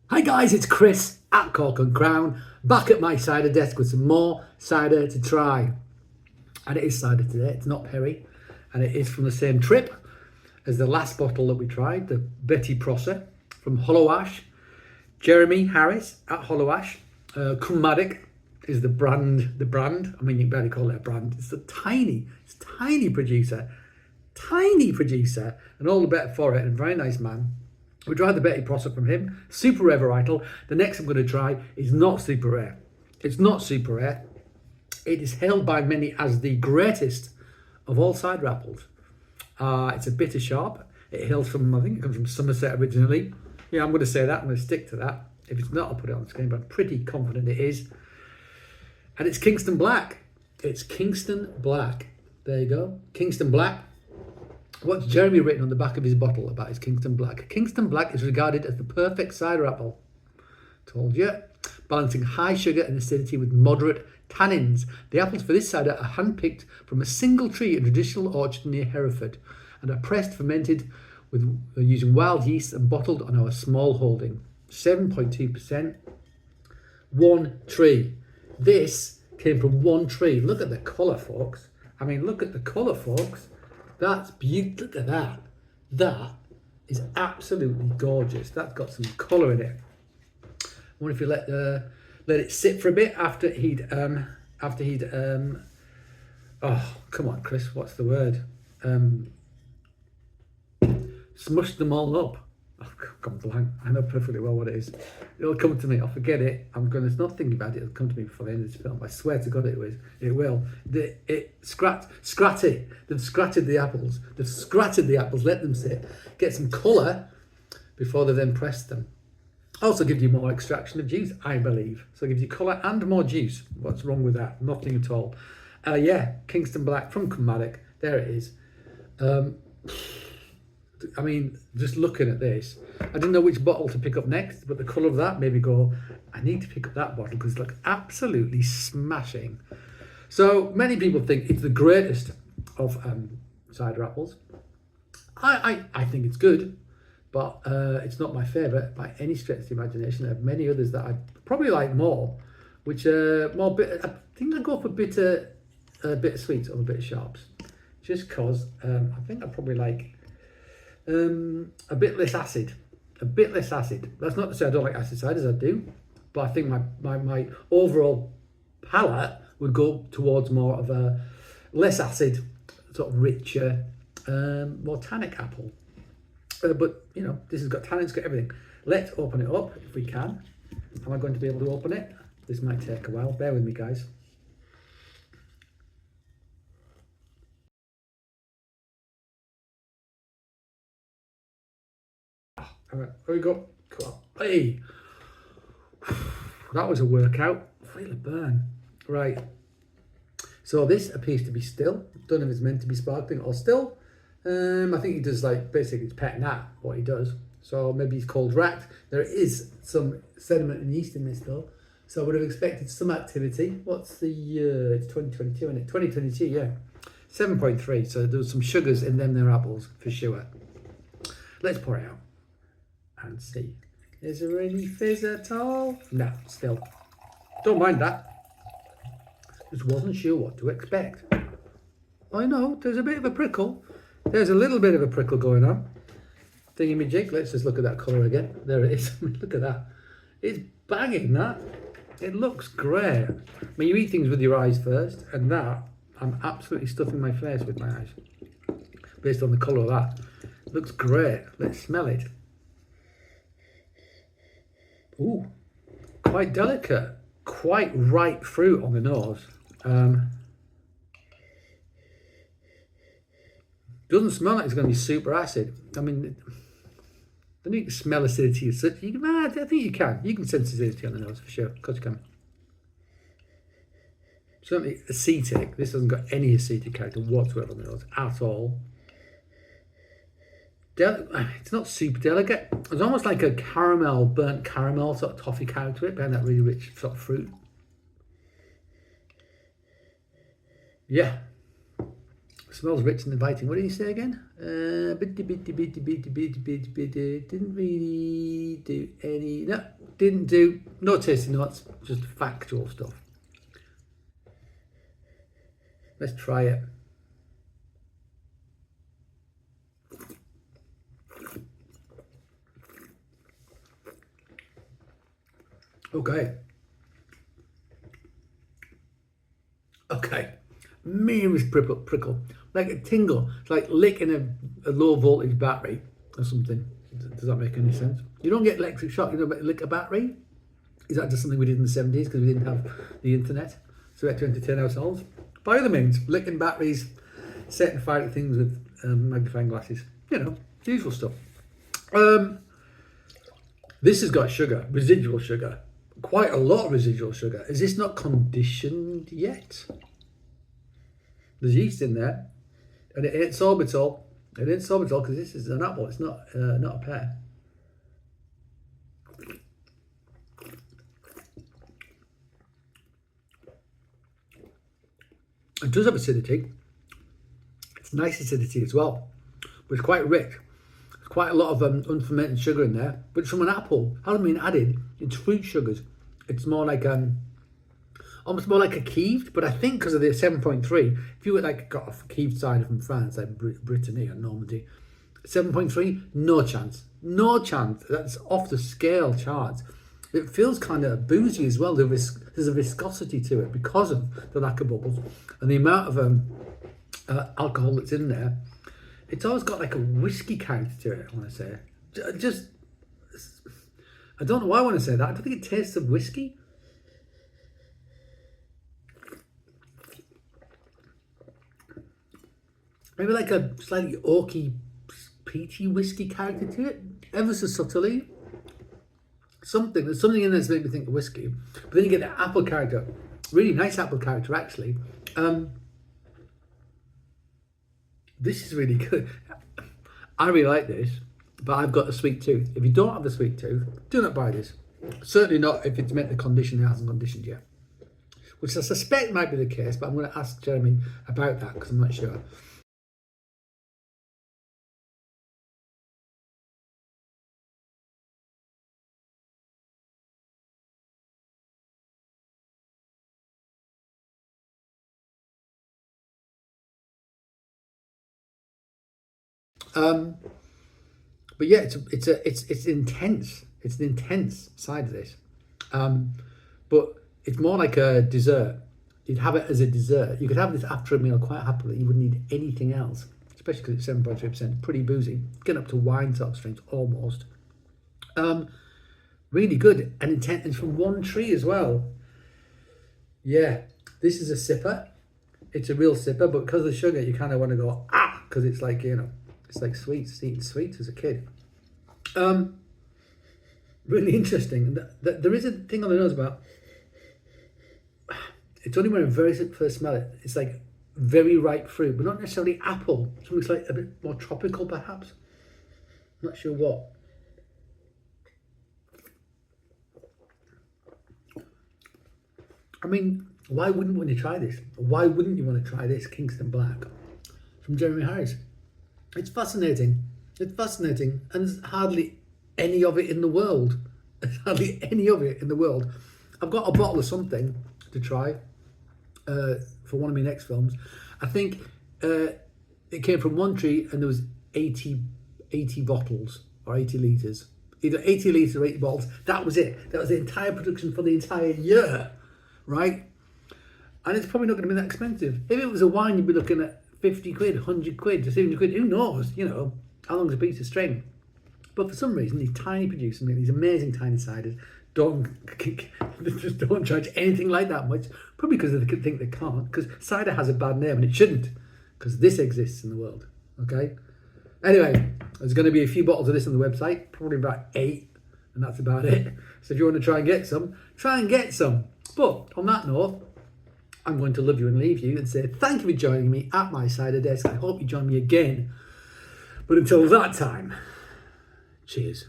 Hi guys, it's Chris at Cork and Crown, back at my cider desk with some more cider to try. And it is cider today, it's not Perry, and it is from the same trip as the last bottle that we tried, the Betty Prosser from Hollow Ash. Jeremy Harris at Hollow Ash. Maddoc is the brand. I mean, you can barely call it a brand. It's tiny producer, and all the better for it, and very nice man. We tried the Betty Prosser from him, super rare varietal. The next I'm going to try is not super rare. It's not super rare. It is hailed by many as the greatest of all cider apples. It's a bitter sharp. It hails from, I think it comes from Somerset originally. Yeah, I'm going to say that. I'm going to stick to that. If it's not, I'll put it on the screen, but I'm pretty confident it is. And it's Kingston Black. It's Kingston Black. There you go. Kingston Black. What's Jeremy written on the back of his bottle about his Kingston Black? Kingston Black is regarded as the perfect cider apple. Told you. Balancing high sugar and acidity with moderate tannins. The apples for this cider are handpicked from a single tree in a traditional orchard near Hereford and are pressed, fermented with using wild yeast and bottled on our small holding. 7.2%. One tree. This came from one tree. Look at the colour, folks. I mean, look at the colour, folks. That's beautiful. Look at that. That is absolutely gorgeous. That's got some colour in it. I wonder if you let it sit for a bit after he'd oh, come on, Chris, what's the word? Smushed them all up. Oh, gone blank. I know perfectly well what it is. It'll come to me. I'll forget it. I'm going to not think about it. It'll come to me before the end of this film. I swear to God it will. It will. Scratty. They've scratted the apples. Let them sit. Get some colour before they then press them. Also gives you more extraction of juice, I believe. So it gives you colour and more juice. What's wrong with that? Nothing at all. Yeah, Kingston Black from Maddoc. There it is. I mean, just looking at this, I didn't know which bottle to pick up next, but the colour of that made me go, I need to pick up that bottle because it looks absolutely smashing. So many people think it's the greatest of cider apples. I think it's good, but it's not my favourite by any stretch of the imagination. I have many others that I probably like more, which are more bitter. I think I go for bitter sweets over bitter sharps, just because I think I probably like a bit less acid. That's not to say I don't like acid ciders, I do, but I think my overall palate would go towards more of a less acid, sort of richer, more tannic apple. But you know, this has got tannins, got everything. Let's open it up if we can. Am I going to be able to open it? This might take a while. Bear with me, guys. All right, here we go. Cool. Hey, that was a workout. Feel a burn. Right. So this appears to be still. Don't know if it's meant to be sparkling or still. I think he does like basically it's pet nat what he does. So maybe he's cold racked. There is some sediment and yeast in this though. So I would have expected some activity. What's the year? It's 2022, isn't it? 2022, yeah. 7.3. So there was some sugars in them there apples for sure. Let's pour it out and see. Is there any fizz at all? No, still. Don't mind that. Just wasn't sure what to expect. I know, there's a bit of a prickle. There's a little bit of a prickle going on. Thingy-me-jig, let's just look at that colour again. There it is. Look at that. It's banging, that. It looks great. I mean, you eat things with your eyes first, and that, I'm absolutely stuffing my face with my eyes. Based on the colour of that. It looks great. Let's smell it. Ooh, quite delicate. Quite ripe fruit on the nose. Doesn't smell like it's going to be super acid. I mean, I don't think you can smell acidity as such. I think you can. You can sense acidity on the nose for sure. Of course you can. Certainly acetic. This hasn't got any acetic character whatsoever on the nose at all. It's not super delicate. It's almost like a caramel, burnt caramel sort of toffee character to it, behind that really rich sort of fruit. Yeah. Smells rich and inviting. What did you say again? Didn't really do any. No, didn't do. No tasty notes. Just factual stuff. Let's try it. Okay. Okay. Merest prickle. Like a tingle. It's like licking a low voltage battery or something. Does that make any sense? You don't get electric shock, you don't lick a battery? Is that just something we did in the 70s because we didn't have the internet? So we had to entertain ourselves? By other means, licking batteries, setting fire to things with magnifying glasses. You know, the usual stuff. This has got sugar, residual sugar. Quite a lot of residual sugar. Is this not conditioned yet? There's yeast in there. And it ain't sorbitol. It ain't sorbitol because this is an apple. It's not a pear. It does have acidity. It's nice acidity as well. But it's quite rich. There's quite a lot of unfermented sugar in there. But it's from an apple. Hasn't been added into fruit sugars. It's more like almost more like a kieved, but I think because of the 7.3, if you were like got a kieved cider from France, like Brittany or Normandy, 7.3, no chance. That's off the scale charts. It feels kind of boozy as well. There's a viscosity to it because of the lack of bubbles and the amount of alcohol that's in there. It's always got like a whiskey character to it, I want to say. Just, I don't know why I want to say that. I don't think it tastes of whiskey. Maybe like a slightly oaky, peachy whiskey character to it, ever so subtly. There's something in there that's made me think of whiskey. But then you get the apple character, really nice apple character actually. This is really good. I really like this, but I've got a sweet tooth. If you don't have a sweet tooth, do not buy this. Certainly not if it's meant to condition it hasn't conditioned yet. Which I suspect might be the case, but I'm going to ask Jeremy about that because I'm not sure. But yeah, it's intense. It's the intense side of this. But it's more like a dessert. You'd have it as a dessert. You could have this after a meal quite happily. You wouldn't need anything else, especially because it's 7.3%, pretty boozy. Getting up to wine sort of strength almost. Really good and intense. And from one tree as well. Yeah, this is a sipper. It's a real sipper, but because of the sugar, you kind of want to go, because it's like, you know, it's like sweets, eating sweets as a kid. Really interesting. There is a thing on the nose about, it's only when I very first smell it, it's like very ripe fruit, but not necessarily apple. Something's like a bit more tropical perhaps. I'm not sure what. I mean, why wouldn't you want to try this? Why wouldn't you want to try this Kingston Black from Jeremy Harris? It's fascinating. It's fascinating. And there's hardly any of it in the world. There's hardly any of it in the world. I've got a bottle of something to try for one of my next films. I think it came from one tree and there was 80 bottles or 80 litres. Either 80 litres or 80 bottles. That was it. That was the entire production for the entire year. Right? And it's probably not going to be that expensive. If it was a wine, you'd be looking at 50 quid, 100 quid, 200 quid. Who knows? You know, how long's a piece of string? But for some reason, these tiny producers make these amazing tiny ciders. Just don't charge anything like that much. Probably because they think they can't. Because cider has a bad name and it shouldn't. Because this exists in the world. Okay? Anyway, there's going to be a few bottles of this on the website. Probably about 8. And that's about it. So if you want to try and get some, try and get some. But on that note, I'm going to love you and leave you and say thank you for joining me at my cider desk. I hope you join me again. But until that time, cheers.